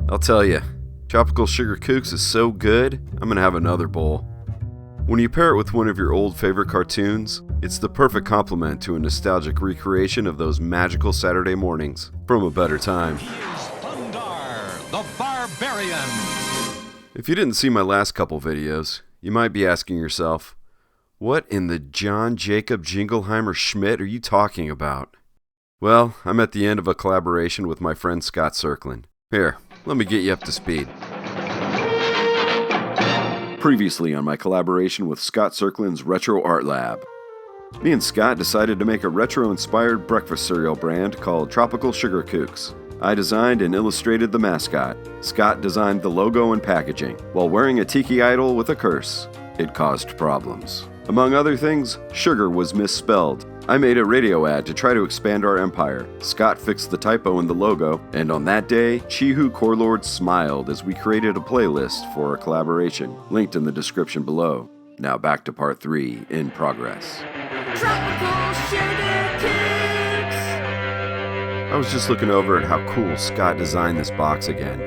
I'll tell you, Tropical Sugar Kooks is so good, I'm gonna have another bowl. When you pair it with one of your old favorite cartoons, it's the perfect complement to a nostalgic recreation of those magical Saturday mornings from a better time. Here's Thundar, the Barbarian. If you didn't see my last couple videos, you might be asking yourself, what in the John Jacob Jingleheimer Schmidt are you talking about? Well, I'm at the end of a collaboration with my friend Scott Circlin. Here, let me get you up to speed. Previously on my collaboration with Scott Circlin's Retro Art Lab, me and Scott decided to make a retro-inspired breakfast cereal brand called Tropical Sugar Kooks. I designed and illustrated the mascot. Scott designed the logo and packaging. While wearing a tiki idol with a curse, it caused problems. Among other things, sugar was misspelled. I made a radio ad to try to expand our empire. Scott fixed the typo in the logo, and on that day, Chihu Corelord smiled as we created a playlist for our collaboration, linked in the description below. Now back to part 3, in progress. Tropical Sugar Kooks! I was just looking over at how cool Scott designed this box again.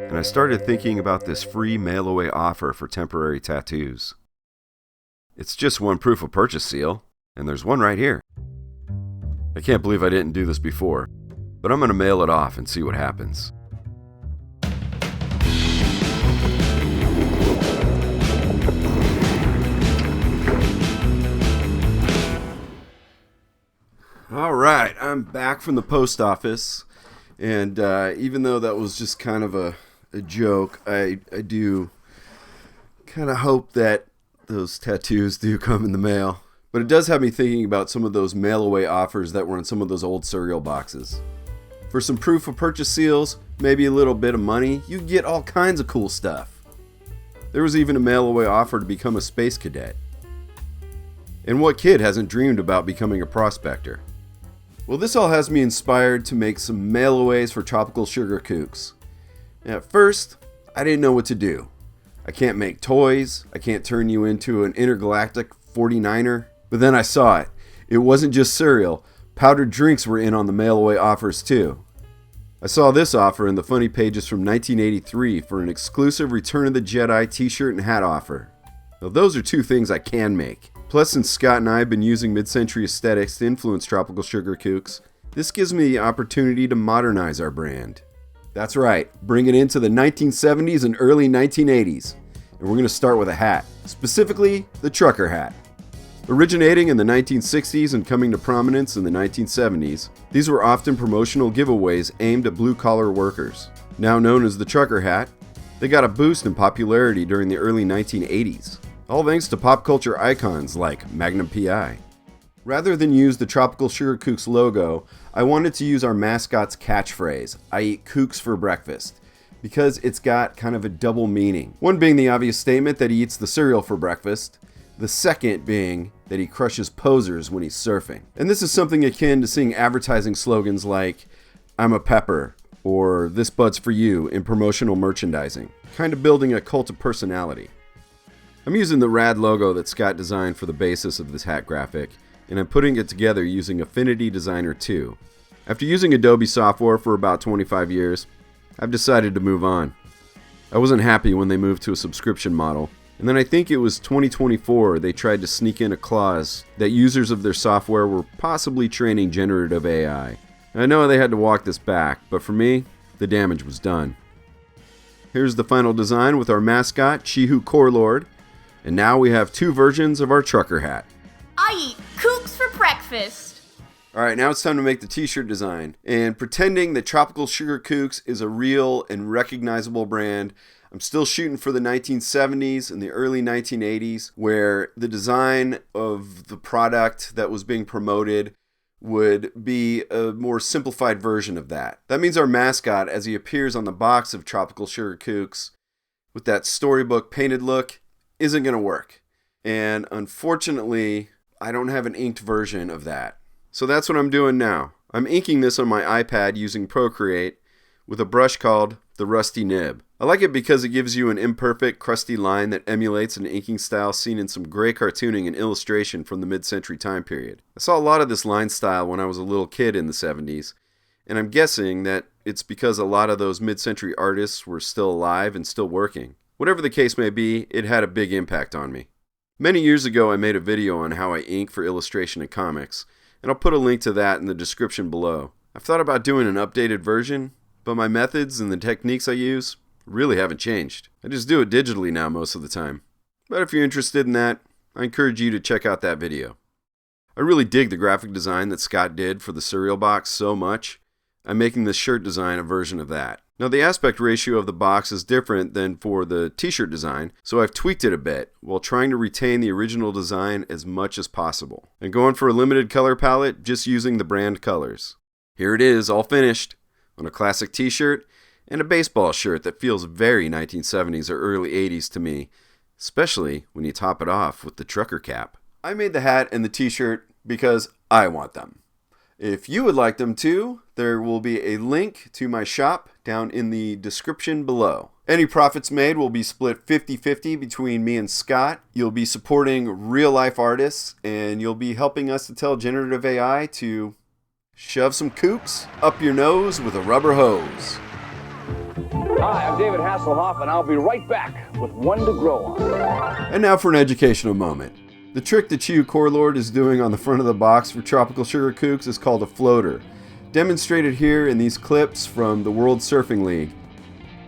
And I started thinking about this free mail-away offer for temporary tattoos. It's just one proof of purchase seal, and there's one right here. I can't believe I didn't do this before, but I'm going to mail it off and see what happens. Alright, I'm back from the post office, and even though that was just kind of a joke, I do kind of hope that those tattoos do come in the mail. But it does have me thinking about some of those mail-away offers that were in some of those old cereal boxes. For some proof of purchase seals, maybe a little bit of money, you get all kinds of cool stuff. There was even a mail-away offer to become a space cadet. And what kid hasn't dreamed about becoming a prospector? Well, this all has me inspired to make some mail-aways for Tropical Sugar Kooks. At first, I didn't know what to do. I can't make toys, I can't turn you into an intergalactic 49er. But then I saw it. It wasn't just cereal. Powdered drinks were in on the mail-away offers too. I saw this offer in the funny pages from 1983 for an exclusive Return of the Jedi t-shirt and hat offer. Now those are two things I can make. Plus, since Scott and I have been using mid-century aesthetics to influence Tropical Sugar Kooks, this gives me the opportunity to modernize our brand. That's right, bring it into the 1970s and early 1980s. And we're going to start with a hat, specifically the trucker hat. Originating in the 1960s and coming to prominence in the 1970s, these were often promotional giveaways aimed at blue-collar workers. Now known as the trucker hat, they got a boost in popularity during the early 1980s, all thanks to pop culture icons like Magnum P.I. Rather than use the Tropical Sugar Kooks logo, I wanted to use our mascot's catchphrase, I eat kooks for breakfast, because it's got kind of a double meaning. One being the obvious statement that he eats the cereal for breakfast, the second being that he crushes posers when he's surfing. And this is something akin to seeing advertising slogans like, I'm a pepper, or this bud's for you in promotional merchandising, kind of building a cult of personality. I'm using the rad logo that Scott designed for the basis of this hat graphic, and I'm putting it together using Affinity Designer 2. After using Adobe software for about 25 years, I've decided to move on. I wasn't happy when they moved to a subscription model, and then I think it was 2024 they tried to sneak in a clause that users of their software were possibly training generative AI. I know they had to walk this back, but for me, the damage was done. Here's the final design with our mascot, Chihu Corelord, and now we have two versions of our trucker hat. I eat kooks for breakfast. Alright, now it's time to make the t-shirt design. And pretending that Tropical Sugar Kooks is a real and recognizable brand, I'm still shooting for the 1970s and the early 1980s, where the design of the product that was being promoted would be a more simplified version of that. That means our mascot, as he appears on the box of Tropical Sugar Kooks, with that storybook painted look, isn't going to work. And unfortunately, I don't have an inked version of that. So that's what I'm doing now. I'm inking this on my iPad using Procreate with a brush called the Rusty Nib. I like it because it gives you an imperfect, crusty line that emulates an inking style seen in some gray cartooning and illustration from the mid-century time period. I saw a lot of this line style when I was a little kid in the 70s, and I'm guessing that it's because a lot of those mid-century artists were still alive and still working. Whatever the case may be, it had a big impact on me. Many years ago, I made a video on how I ink for illustration in comics, and I'll put a link to that in the description below. I've thought about doing an updated version, but my methods and the techniques I use really haven't changed. I just do it digitally now most of the time. But if you're interested in that, I encourage you to check out that video. I really dig the graphic design that Scott did for the cereal box so much, I'm making this shirt design a version of that. Now the aspect ratio of the box is different than for the t-shirt design, so I've tweaked it a bit while trying to retain the original design as much as possible. And going for a limited color palette, just using the brand colors. Here it is, all finished, on a classic t-shirt and a baseball shirt that feels very 1970s or early 80s to me, especially when you top it off with the trucker cap. I made the hat and the t-shirt because I want them. If you would like them too, there will be a link to my shop down in the description below. Any profits made will be split 50-50 between me and Scott. You'll be supporting real-life artists, and you'll be helping us to tell generative AI to shove some kooks up your nose with a rubber hose. Hi, I'm David Hasselhoff, and I'll be right back with One to Grow On. And now for an educational moment. The trick that Chew Corelord is doing on the front of the box for Tropical Sugar Kooks is called a floater, demonstrated here in these clips from the World Surfing League.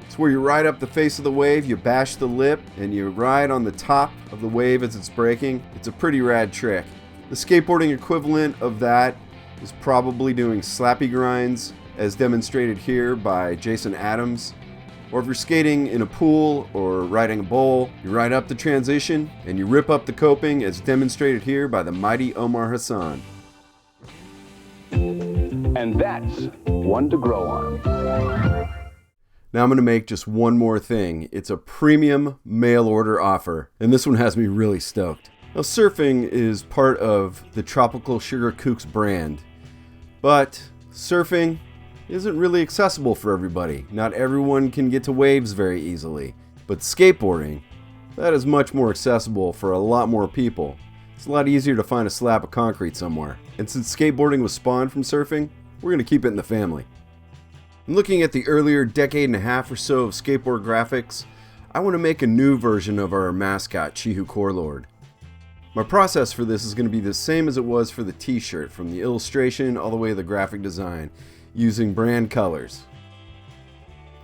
It's where you ride up the face of the wave, you bash the lip, and you ride on the top of the wave as it's breaking. It's a pretty rad trick. The skateboarding equivalent of that is probably doing slappy grinds, as demonstrated here by Jason Adams. Or if you're skating in a pool or riding a bowl, you ride up the transition and you rip up the coping as demonstrated here by the mighty Omar Hassan. And that's One to Grow On. Now I'm going to make just one more thing. It's a premium mail order offer, and this one has me really stoked. Now surfing is part of the Tropical Sugar Kooks brand, but surfing isn't really accessible for everybody. Not everyone can get to waves very easily. But skateboarding, that is much more accessible for a lot more people. It's a lot easier to find a slab of concrete somewhere. And since skateboarding was spawned from surfing, we're going to keep it in the family. And looking at the earlier decade and a half or so of skateboard graphics, I want to make a new version of our mascot, Chihu Corelord. My process for this is going to be the same as it was for the t-shirt, from the illustration all the way to the graphic design, using brand colors.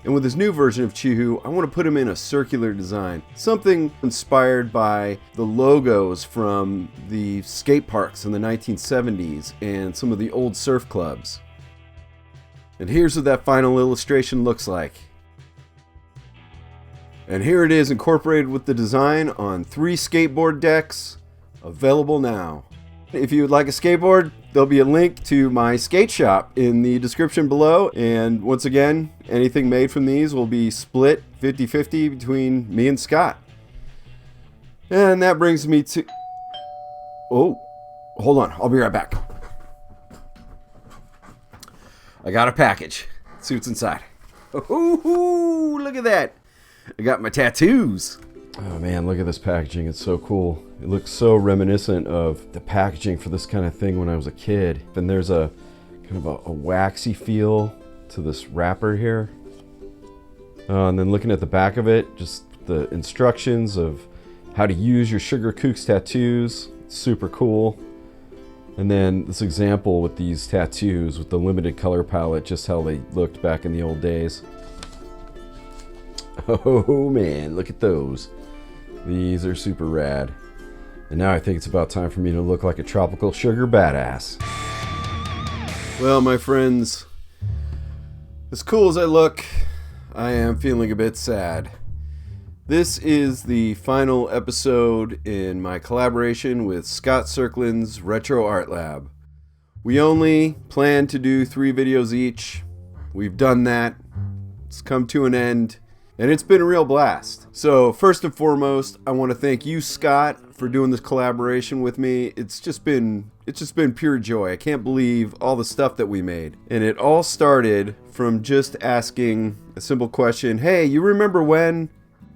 And with this new version of Chihu, I want to put him in a circular design, something inspired by the logos from the skate parks in the 1970s and some of the old surf clubs. And here's what that final illustration looks like. And here it is incorporated with the design on 3 skateboard decks, available now. If you would like a skateboard, there'll be a link to my skate shop in the description below. And once again, anything made from these will be split 50-50 between me and Scott. And that brings me to... Oh, hold on. I'll be right back. I got a package. Let's see what's inside. Ooh, look at that. I got my tattoos. Oh man, look at this packaging. It's so cool. It looks so reminiscent of the packaging for this kind of thing when I was a kid. And there's a kind of a waxy feel to this wrapper here. And then looking at the back of it, just the instructions of how to use your Sugar Kooks tattoos. Super cool. And then this example with these tattoos with the limited color palette, just how they looked back in the old days. Oh man, look at those. These are super rad. And now I think it's about time for me to look like a tropical sugar badass. Well, my friends, as cool as I look, I am feeling a bit sad. This is the final episode in my collaboration with Scott Cirklin's Retro Art Lab. We only plan to do 3 videos each. We've done that. It's come to an end. And it's been a real blast. So first and foremost, I want to thank you, Scott, for doing this collaboration with me. It's just been pure joy. I can't believe all the stuff that we made. And it all started from just asking a simple question, hey, you remember when?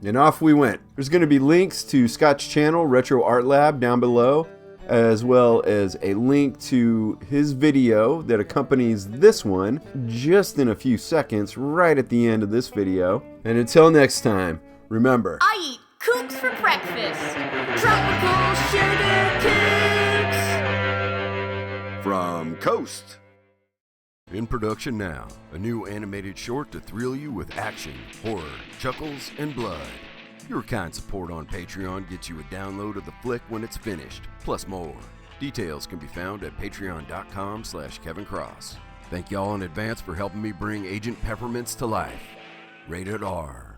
And off we went. There's going to be links to Scott's channel, Retro Art Lab, down below, as well as a link to his video that accompanies this one just in a few seconds right at the end of this video. And until next time, remember, I eat kooks for breakfast. Tropical sugar kooks. from Coast. In production now, a new animated short to thrill you with action, horror, chuckles, and blood. Your kind support on Patreon gets you a download of the flick when it's finished, plus more. Details can be found at patreon.com/Kevin Cross. Thank y'all in advance for helping me bring Agent Peppermints to life. Rated R.